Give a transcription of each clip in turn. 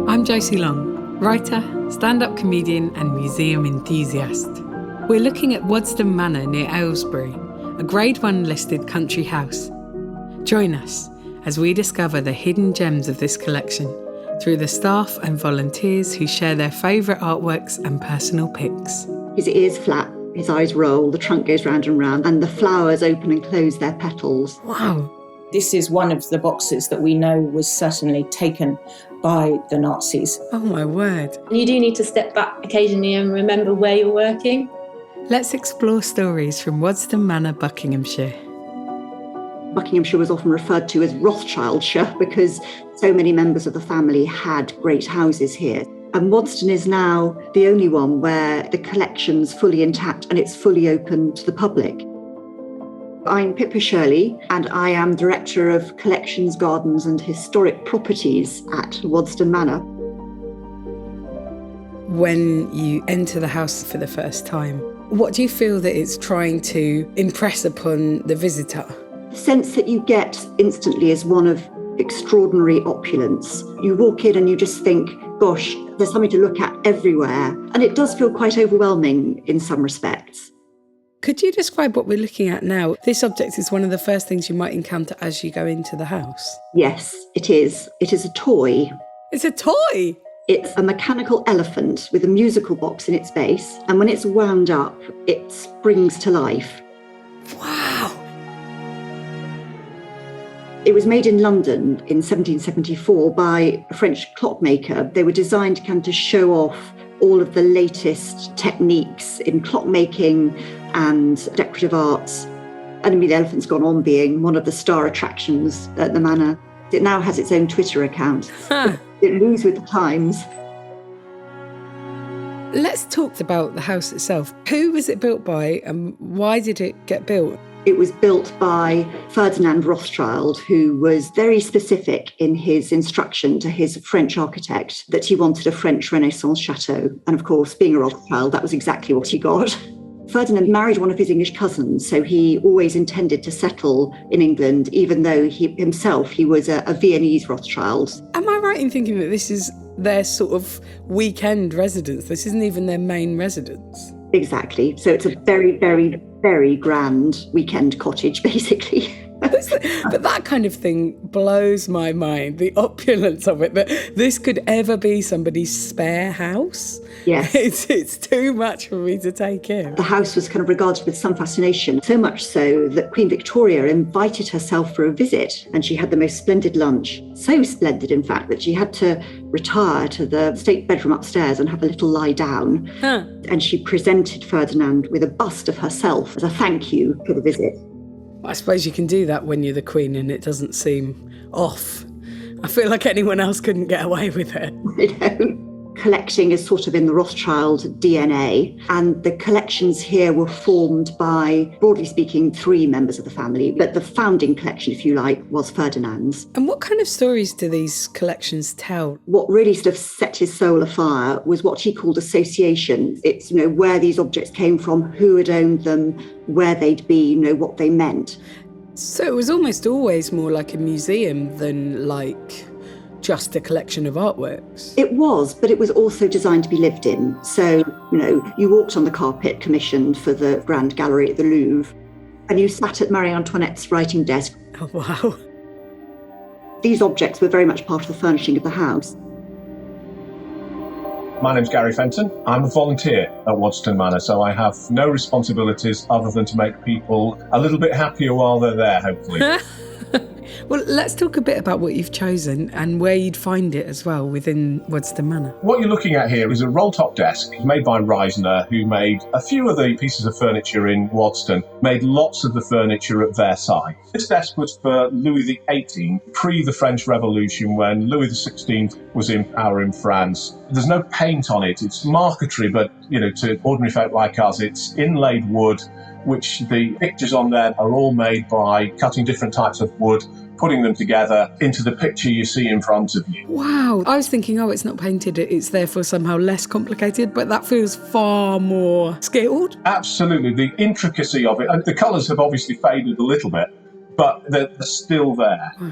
I'm Josie Long, writer, stand-up comedian and museum enthusiast. We're looking at Waddesdon Manor near Aylesbury, a Grade 1 listed country house. Join us as we discover the hidden gems of this collection through the staff and volunteers who share their favourite artworks and personal picks. His ears flap, his eyes roll, the trunk goes round and round, and the flowers open and close their petals. Wow. This is one of the boxes that we know was certainly taken by the Nazis. Oh my word. You do need to step back occasionally and remember where you're working. Let's explore stories from Waddesdon Manor, Buckinghamshire. Buckinghamshire was often referred to as Rothschildshire because so many members of the family had great houses here. And Waddesdon is now the only one where the collection's fully intact and it's fully open to the public. I'm Pippa Shirley and I am Director of Collections, Gardens and Historic Properties at Waddesdon Manor. When you enter the house for the first time, what do you feel that it's trying to impress upon the visitor? The sense that you get instantly is one of extraordinary opulence. You walk in and you just think, gosh, there's something to look at everywhere. And it does feel quite overwhelming in some respects. Could you describe what we're looking at now? This object is one of the first things you might encounter as you go into the house. Yes, it is. It is a toy. It's a toy? It's a mechanical elephant with a musical box in its base. And when it's wound up, it springs to life. Wow. It was made in London in 1774 by a French clockmaker. They were designed kind of to show off all of the latest techniques in clockmaking and decorative arts. And I mean, the elephant's gone on being one of the star attractions at the manor. It now has its own Twitter account. It moves with the times. Let's talk about the house itself. Who was it built by and why did it get built? It was built by Ferdinand Rothschild, who was very specific in his instruction to his French architect that he wanted a French Renaissance chateau. And of course, being a Rothschild, that was exactly what he got. Ferdinand married one of his English cousins, so he always intended to settle in England, even though he was a Viennese Rothschild. Am I right in thinking that this is their sort of weekend residence? This isn't even their main residence? Exactly. So it's a very, very, very grand weekend cottage, basically. But that kind of thing blows my mind, the opulence of it, that this could ever be somebody's spare house. Yes. It's too much for me to take in. The house was kind of regarded with some fascination, so much so that Queen Victoria invited herself for a visit and she had the most splendid lunch. So splendid, in fact, that she had to retire to the state bedroom upstairs and have a little lie down. And she presented Ferdinand with a bust of herself as a thank you for the visit. I suppose you can do that when you're the Queen and it doesn't seem off. I feel like anyone else couldn't get away with it. You know, collecting is sort of in the Rothschild DNA, and the collections here were formed by, broadly speaking, 3 members of the family, but the founding collection, if you like, was Ferdinand's. And what kind of stories do these collections tell? What really sort of set his soul afire was what he called association. It's, you know, where these objects came from, who had owned them, where they'd be, you know, what they meant. So it was almost always more like a museum than like just a collection of artworks. It was, but it was also designed to be lived in. So, you know, you walked on the carpet commissioned for the Grand Gallery at the Louvre, and you sat at Marie Antoinette's writing desk. Oh, wow. These objects were very much part of the furnishing of the house. My name's Gary Fenton. I'm a volunteer at Waddesdon Manor, so I have no responsibilities other than to make people a little bit happier while they're there, hopefully. Well, let's talk a bit about what you've chosen and where you'd find it as well within Waddesdon Manor. What you're looking at here is a roll-top desk made by Reisner, who made a few of the pieces of furniture in Waddesdon, made lots of the furniture at Versailles. This desk was for Louis XVIII, pre the French Revolution, when Louis XVI was in power in France. There's no paint on it. It's marquetry, but, you know, to ordinary folk like us, it's inlaid wood, which the pictures on there are all made by cutting different types of wood, putting them together into the picture you see in front of you. Wow. I was thinking, it's not painted, it's therefore somehow less complicated, but that feels far more skilled. Absolutely. The intricacy of it, and the colours have obviously faded a little bit, but they're still there. Wow.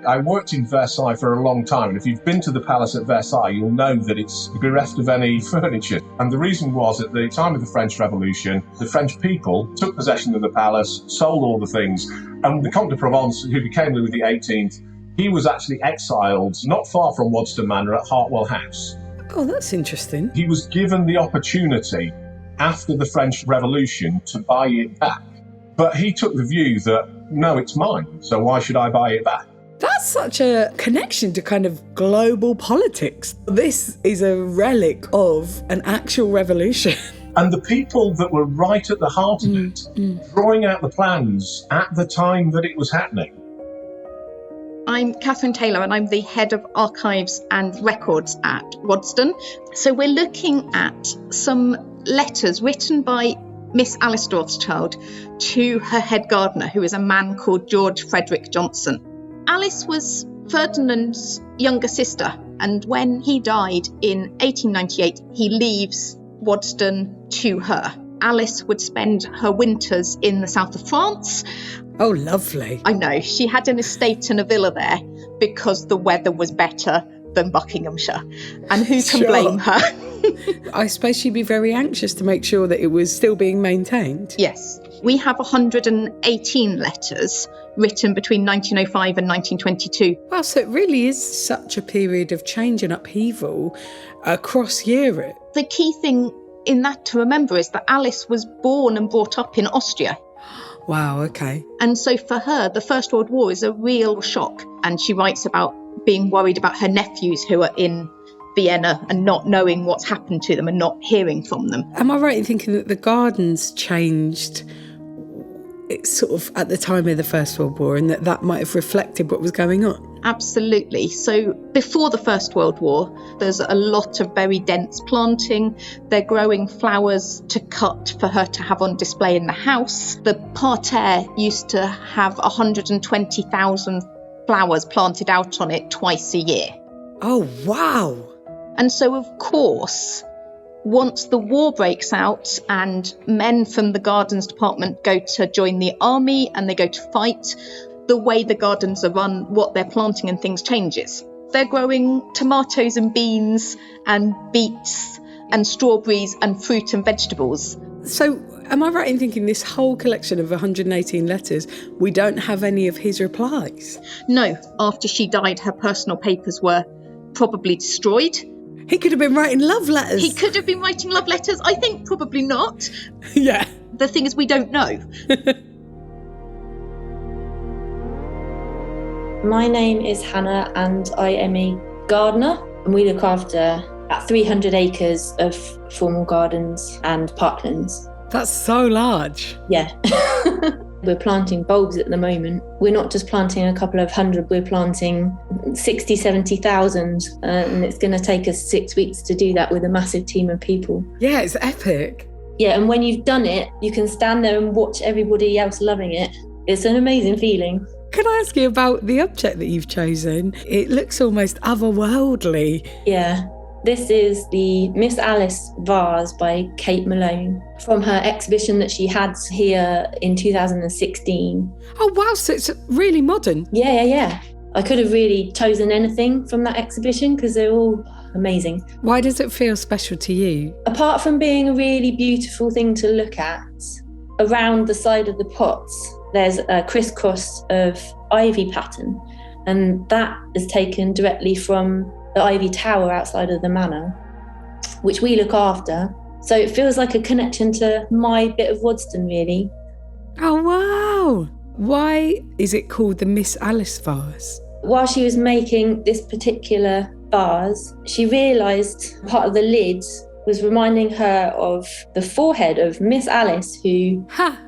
I worked in Versailles for a long time, and if you've been to the palace at Versailles, you'll know that it's bereft of any furniture. And the reason was, at the time of the French Revolution, the French people took possession of the palace, sold all the things, and the Comte de Provence, who became Louis XVIII, he was actually exiled not far from Waddesdon Manor at Hartwell House. Oh, that's interesting. He was given the opportunity after the French Revolution to buy it back. But he took the view that, no, it's mine, so why should I buy it back? That's such a connection to kind of global politics. This is a relic of an actual revolution. And the people that were right at the heart of it, drawing out the plans at the time that it was happening. I'm Catherine Taylor and I'm the head of archives and records at Waddesdon. So we're looking at some letters written by Miss Alice Rothschild to her head gardener, who is a man called George Frederick Johnson. Alice was Ferdinand's younger sister, and when he died in 1898, he leaves Waddesdon to her. Alice would spend her winters in the south of France. Oh, lovely. I know, she had an estate and a villa there because the weather was better than Buckinghamshire. And who can blame her? I suppose she'd be very anxious to make sure that it was still being maintained. Yes. We have 118 letters written between 1905 and 1922. Wow, so it really is such a period of change and upheaval across Europe. The key thing in that to remember is that Alice was born and brought up in Austria. Wow, okay. And so for her, the First World War is a real shock. And she writes about being worried about her nephews who are in Vienna and not knowing what's happened to them and not hearing from them. Am I right in thinking that the gardens changed sort of at the time of the First World War, and that might have reflected what was going on? Absolutely. So before the First World War, there's a lot of very dense planting. They're growing flowers to cut for her to have on display in the house. The parterre used to have 120,000 flowers planted out on it twice a year. Oh, wow. And so, of course, once the war breaks out and men from the gardens department go to join the army and they go to fight, the way the gardens are run, what they're planting and things changes. They're growing tomatoes and beans and beets and strawberries and fruit and vegetables. So am I right in thinking this whole collection of 118 letters, we don't have any of his replies? No, after she died, her personal papers were probably destroyed. He could have been writing love letters. He could have been writing love letters. I think probably not. Yeah. The thing is, we don't know. My name is Hannah and I am a gardener, and we look after about 300 acres of formal gardens and parklands. That's so large. Yeah. We're planting bulbs at the moment. We're not just planting a couple of hundred, we're planting 60, 70,000. And it's going to take us 6 weeks to do that with a massive team of people. Yeah, it's epic. Yeah, and when you've done it, you can stand there and watch everybody else loving it. It's an amazing feeling. Can I ask you about the object that you've chosen? It looks almost otherworldly. Yeah. This is the Miss Alice vase by Kate Malone from her exhibition that she had here in 2016. Oh, wow, so it's really modern. Yeah. I could have really chosen anything from that exhibition because they're all amazing. Why does it feel special to you? Apart from being a really beautiful thing to look at, around the side of the pots, there's a crisscross of ivy pattern, and that is taken directly from the ivy tower outside of the manor, which we look after. So it feels like a connection to my bit of Waddesdon, really. Oh, wow. Why is it called the Miss Alice vase? While she was making this particular vase, she realised part of the lid was reminding her of the forehead of Miss Alice, who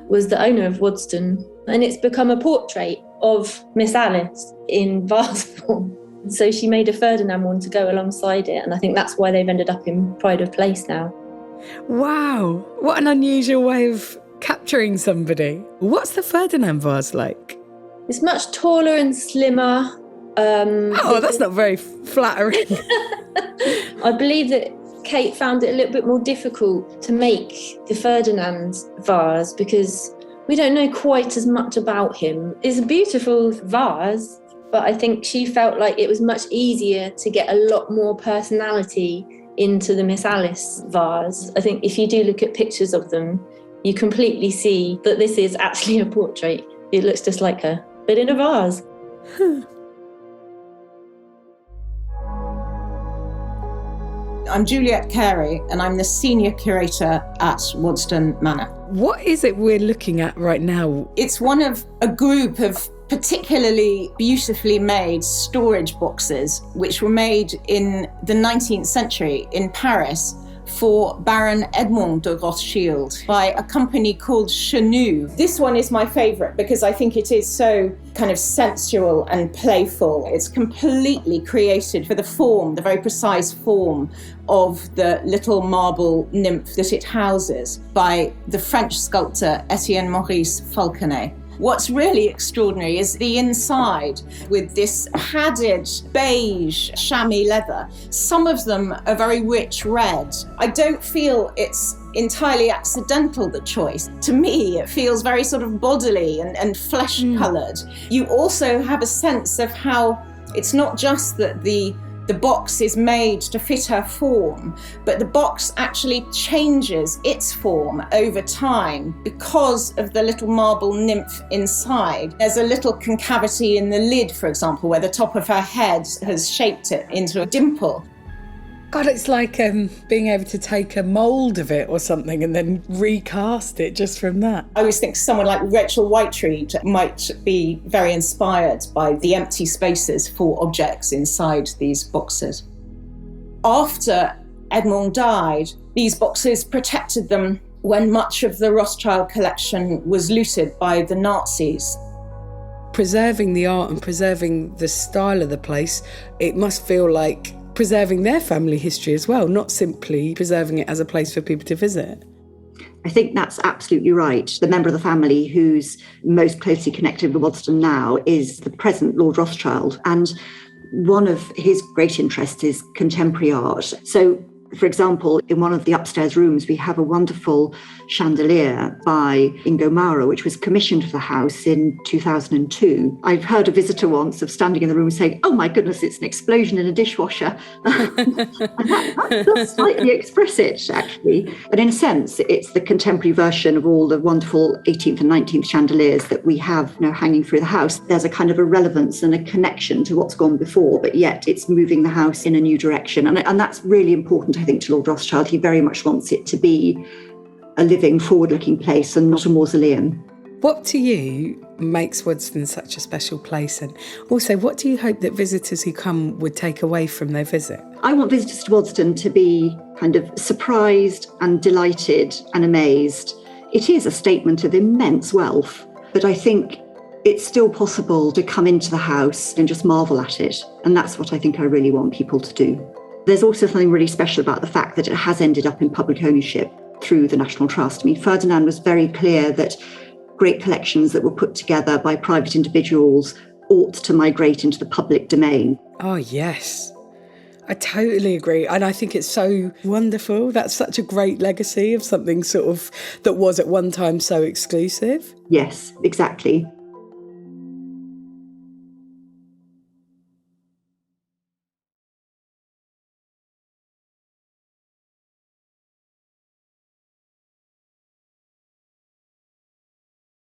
was the owner of Waddesdon. And it's become a portrait of Miss Alice in vase form. So she made a Ferdinand one to go alongside it, and I think that's why they've ended up in pride of place now. Wow, what an unusual way of capturing somebody. What's the Ferdinand vase like? It's much taller and slimmer. That's not very flattering. I believe that Kate found it a little bit more difficult to make the Ferdinand vase because we don't know quite as much about him. It's a beautiful vase. But I think she felt like it was much easier to get a lot more personality into the Miss Alice vase. I think if you do look at pictures of them, you completely see that this is actually a portrait. It looks just like her, but in a vase. I'm Juliet Carey, and I'm the Senior Curator at Waddesdon Manor. What is it we're looking at right now? It's one of a group of particularly beautifully made storage boxes, which were made in the 19th century in Paris for Baron Edmond de Rothschild by a company called Chenou. This one is my favourite because I think it is so kind of sensual and playful. It's completely created for the form, the very precise form of the little marble nymph that it houses by the French sculptor Etienne Maurice Falconet. What's really extraordinary is the inside with this padded beige chamois leather. Some of them are very rich red. I don't feel it's entirely accidental, the choice. To me, it feels very sort of bodily and flesh-coloured. You also have a sense of how it's not just that the box is made to fit her form, but the box actually changes its form over time because of the little marble nymph inside. There's a little concavity in the lid, for example, where the top of her head has shaped it into a dimple. God, it's like being able to take a mould of it or something and then recast it just from that. I always think someone like Rachel Whiteread might be very inspired by the empty spaces for objects inside these boxes. After Edmond died, these boxes protected them when much of the Rothschild collection was looted by the Nazis. Preserving the art and preserving the style of the place, it must feel like preserving their family history as well, not simply preserving it as a place for people to visit. I think that's absolutely right. The member of the family who's most closely connected with Waddesdon now is the present Lord Rothschild. And one of his great interests is contemporary art. So, for example, in one of the upstairs rooms, we have a wonderful chandelier by Ingo Maurer, which was commissioned for the house in 2002. I've heard a visitor once of standing in the room saying, "Oh my goodness, it's an explosion in a dishwasher." And that does slightly express it, actually. But in a sense, it's the contemporary version of all the wonderful 18th and 19th chandeliers that we have now hanging through the house. There's a kind of a relevance and a connection to what's gone before, but yet it's moving the house in a new direction. And that's really important, I think, to Lord Rothschild. He very much wants it to be a living, forward-looking place and not a mausoleum. What to you makes Waddesdon such a special place? And also, what do you hope that visitors who come would take away from their visit? I want visitors to Waddesdon to be kind of surprised and delighted and amazed. It is a statement of immense wealth, but I think it's still possible to come into the house and just marvel at it. And that's what I think I really want people to do. There's also something really special about the fact that it has ended up in public ownership through the National Trust. I mean, Ferdinand was very clear that great collections that were put together by private individuals ought to migrate into the public domain. Oh, yes. I totally agree. And I think it's so wonderful. That's such a great legacy of something sort of that was at one time so exclusive. Yes, exactly.